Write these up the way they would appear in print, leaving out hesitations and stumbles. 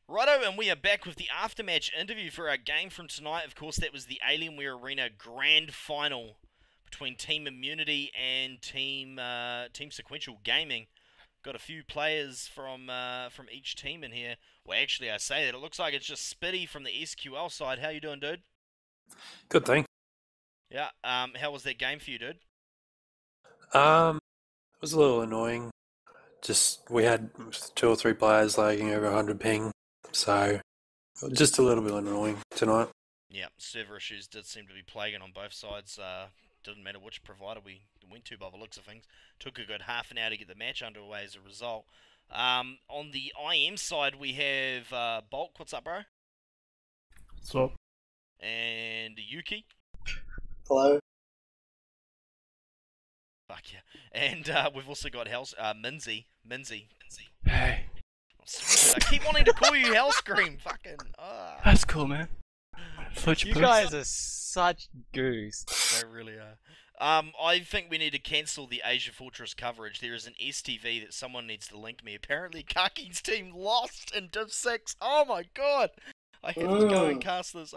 Righto, and we are back with the aftermatch interview for our game from tonight. Of course, that was the Alienware Arena Grand Final between Team Immunity and Team Sequential Gaming. Got a few players from each team in here. Well, actually, I say that it looks like it's just Spitty from the SQL side. How you doing, dude? Good thing. Yeah. How was that game for you, dude? It was a little annoying. Just we had 2 or 3 players lagging over 100 ping, so just a little bit annoying tonight. Yeah, server issues did seem to be plaguing on both sides. Didn't matter which provider we went to by the looks of things. Took a good half an hour to get the match underway as a result. On the IM side, we have Bulk. What's up, bro? What's up? And Yuki. Hello. Fuck yeah. And we've also got Minzy. Hey. I keep wanting to call you Hellscream. Fucking. That's cool, man. You guys are such goose. They really are. I think we need to cancel the Asia Fortress coverage. There is an STV that someone needs to link me. Apparently, Kaki's team lost in Div 6. Oh my god! I have to go and cast this.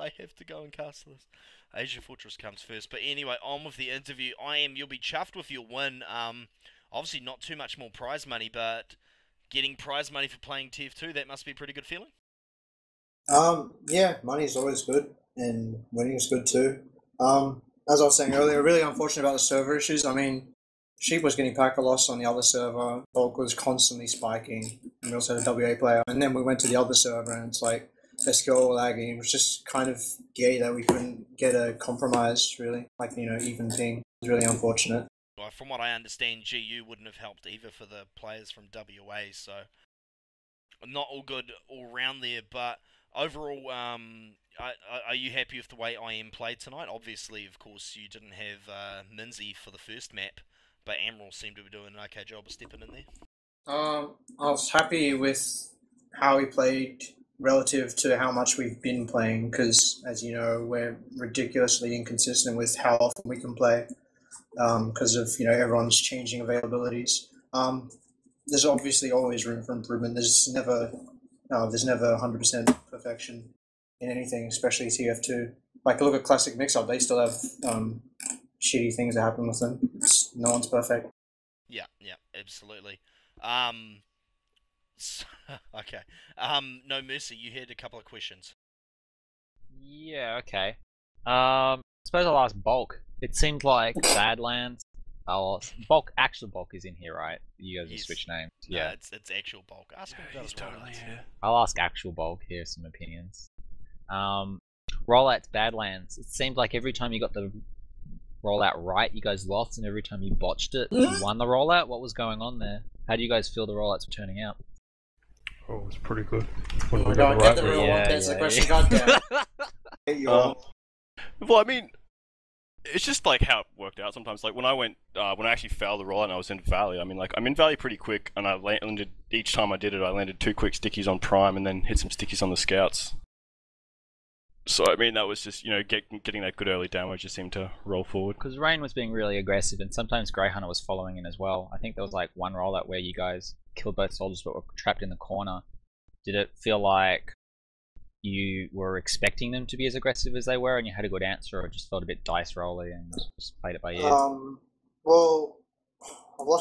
Asia Fortress comes first. But anyway, on with the interview. You'll be chuffed with your win. Obviously not too much more prize money, but getting prize money for playing TF2, that must be a pretty good feeling. Yeah, money's always good, and winning is good too. As I was saying earlier, really unfortunate about the server issues. I mean, Sheep was getting pack a loss on the other server, Bulk was constantly spiking, and we also had a WA player, and then we went to the other server, and it's like, SQL lagging. It was just kind of gay that we couldn't get a compromise, really, like, even ping. It was really unfortunate. Well, from what I understand, GU wouldn't have helped either for the players from WA, so not all good all round there, but overall, are you happy with the way IM played tonight? Obviously, of course, you didn't have Minzy for the first map, but Amaral seemed to be doing an okay job of stepping in there. I was happy with how he played relative to how much we've been playing, because, as you know, we're ridiculously inconsistent with how often we can play, because of, everyone's changing availabilities. There's obviously always room for improvement. There's never 100% perfection in anything, especially TF2. Like, look at Classic Mix-Up, they still have shitty things that happen with them. No one's perfect. Yeah, absolutely. Okay. No Mercy, you had a couple of questions. Yeah, okay. Suppose I'll ask Bulk. It seemed like Badlands. Actual Bulk is in here, right? You guys will switch names. Yeah, it's actual Bulk. Ask him about He's his totally rollouts. here. I'll ask actual Bulk here some opinions. Rollouts Badlands. It seemed like every time you got the rollout right, you guys lost, and every time you botched it, you won the rollout. What was going on there? How do you guys feel the rollouts were turning out? Oh, it was pretty good. When we Don't got get it the right. real one, that's the question. Goddamn. Hate you all. Well, I mean, it's just like how it worked out sometimes. Like when I actually failed the rollout and I was in Valley, I mean, like I'm in Valley pretty quick, and I landed each time I did it. I landed 2 quick stickies on Prime, and then hit some stickies on the Scouts. So I mean, that was just getting that good early damage just seemed to roll forward. Because Rain was being really aggressive, and sometimes Grey Hunter was following in as well. I think there was like one rollout where you guys killed both soldiers but were trapped in the corner. Did it feel like you were expecting them to be as aggressive as they were, and you had a good answer, or it just felt a bit dice rolly and just played it by ear? Well, a lot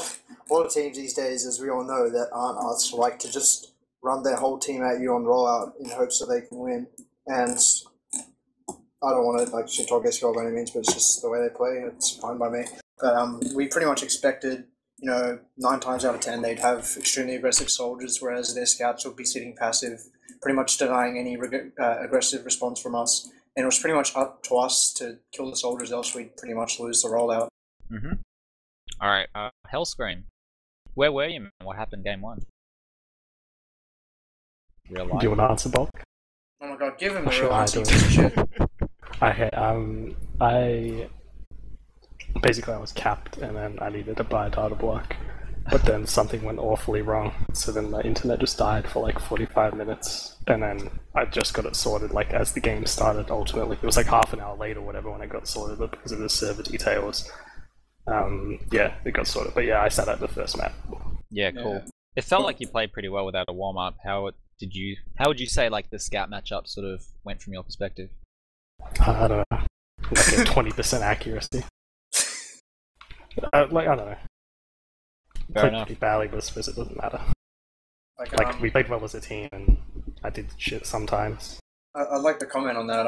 of teams these days, as we all know, that aren't us, like to just run their whole team at you on rollout in hopes that they can win. And I don't want to shit talk SQL by any means, but it's just the way they play. It's fine by me. But we pretty much expected, 9 times out of 10 they'd have extremely aggressive soldiers, whereas their scouts would be sitting passive, pretty much denying any aggressive response from us. And it was pretty much up to us to kill the soldiers, else we'd pretty much lose the rollout. Mm-hmm. Alright, Hellscream. Where were you, man? What happened game 1? Real life? Do you want to answer, Bulk? Oh my god, give him the Sure, real I answer, do. piece of shit. I basically I was capped, and then I needed to buy a data block, but then something went awfully wrong, so then the internet just died for like 45 minutes, and then I just got it sorted like as the game started. Ultimately, it was like half an hour later or whatever when I got sorted, but because of the server details, it got sorted. But yeah, I sat out the first map. Yeah, cool. It felt like you played pretty well without a warm-up. How How would you say like the scout matchup sort of went from your perspective? I don't know, like a 20% accuracy. I don't know. Fair Played enough. pretty badly, but I suppose it doesn't matter. Like, We played well as a team, and I did shit sometimes. I'd like to comment on that.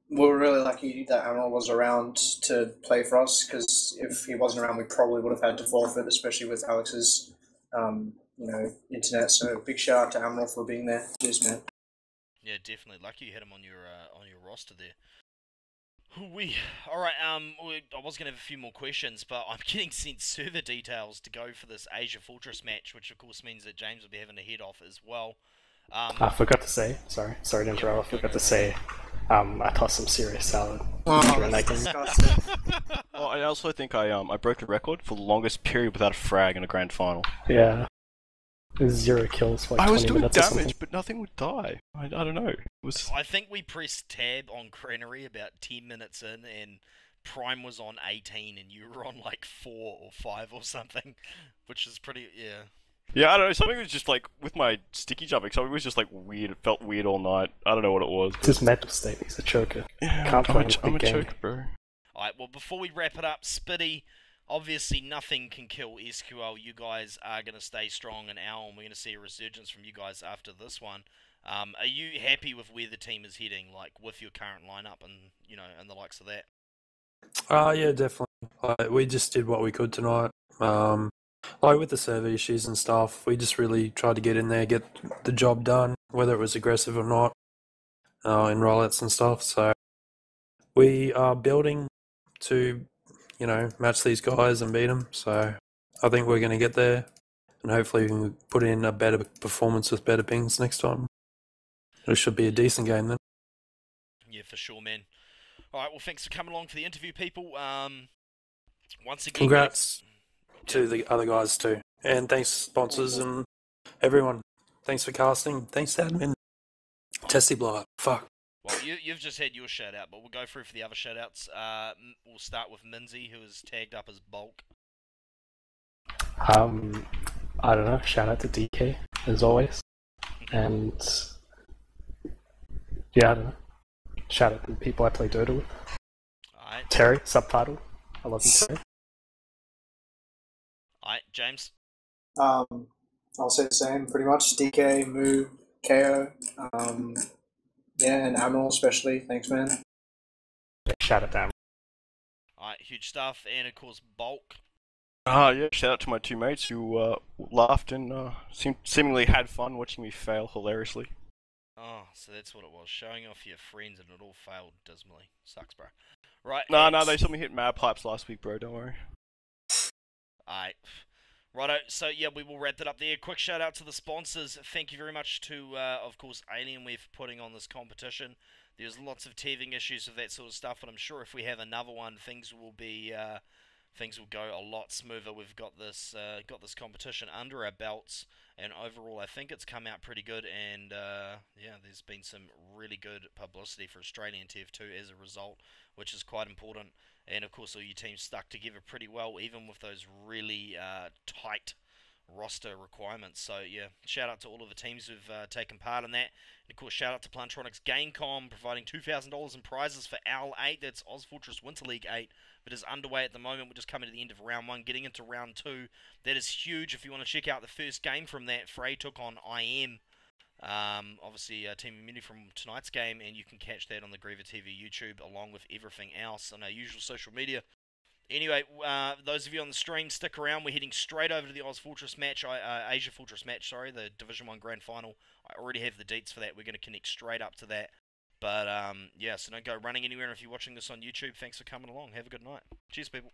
We were really lucky that Admiral was around to play for us, because if he wasn't around, we probably would have had to forfeit, especially with Alex's, internet. So big shout out to Admiral for being there. Cheers, man. Yeah, definitely. Lucky you had him on your roster there. Alright, I was going to have a few more questions, but I'm getting sent server details to go for this Asia Fortress match, which of course means that James will be having to head off as well. I forgot to say, sorry to interrupt, I forgot to say, I tossed some serious salad during that game. Disgusting. Well, I also think I broke the record for the longest period without a frag in a grand final. Yeah. 0 kills for like I 20 was doing minutes or something. damage, but nothing would die. I don't know. It was. I think we pressed tab on Granary about 10 minutes in, and Prime was on 18, and you were on like 4 or 5 or something, which is pretty, yeah. Yeah, I don't know. Something was just like with my sticky jumping. Something was just like weird. It felt weird all night. I don't know what it was. It's his mental state, he's a choker. Yeah, Can't play I'm in a a big game. choker, bro. Alright, well, before we wrap it up, Spitty, obviously nothing can kill SQL. You guys are going to stay strong and Owl, and we're going to see a resurgence from you guys after this one. Are you happy with where the team is heading, like with your current lineup and, and the likes of that? Yeah, definitely. We just did what we could tonight. Like with the server issues and stuff, we just really tried to get in there, get the job done, whether it was aggressive or not, in rollouts and stuff. So we are building to, match these guys and beat them. So I think we're going to get there, and hopefully we can put in a better performance with better pings next time. It should be a decent game then. Yeah, for sure, man. Alright, well, thanks for coming along for the interview, people. Once again, Congrats to the other guys too. And thanks sponsors and everyone. Thanks for casting. Thanks to admin. Testy blowout. Fuck. Well, you've just had your shout out, but we'll go through for the other shout outs. We'll start with Minzy, who is tagged up as Bulk. I don't know, shout out to DK, as always. And yeah, I don't know. Shout out to the people I play Dota with. Alright. Terry, subtitle. I love you, Terry. Alright, James. I'll say the same, pretty much. DK, Moo, KO, and Admiral especially. Thanks, man. Yeah, shout out to Amber. Alright, huge stuff. And of course, Bulk. Yeah, shout out to my two mates who laughed and seemingly had fun watching me fail hilariously. Oh, so that's what it was. Showing off your friends and it all failed dismally. Sucks, bro. Right. No, they saw me hit mad pipes last week, bro, don't worry. Alright. Righto, so yeah, we will wrap that up there. Quick shout out to the sponsors. Thank you very much to, of course, Alienware for putting on this competition. There's lots of teething issues with that sort of stuff, but I'm sure if we have another one, things will go a lot smoother. We've got this competition under our belts, and overall I think it's come out pretty good, and yeah, there's been some really good publicity for Australian TF2 as a result, which is quite important. And of course all your teams stuck together pretty well, even with those really tight roster requirements. So yeah, shout out to all of the teams who've taken part in that. And of course shout out to Plantronics Gamecom, providing $2,000 in prizes for Owl 8. That's Ozfortress Winter League 8. That is underway at the moment. We're just coming to the end of round 1, getting into round 2. That is huge. If you want to check out the first game from that, Frey took on IM. Obviously Team Immunity from tonight's game, and you can catch that on the GreaverTV YouTube along with everything else on our usual social media. Anyway, those of you on the stream, stick around. We're heading straight over to the Fortress match, Asia Fortress match, sorry, the Division 1 Grand Final. I already have the deets for that. We're going to connect straight up to that. But, yeah, so don't go running anywhere. And if you're watching this on YouTube, thanks for coming along. Have a good night. Cheers, people.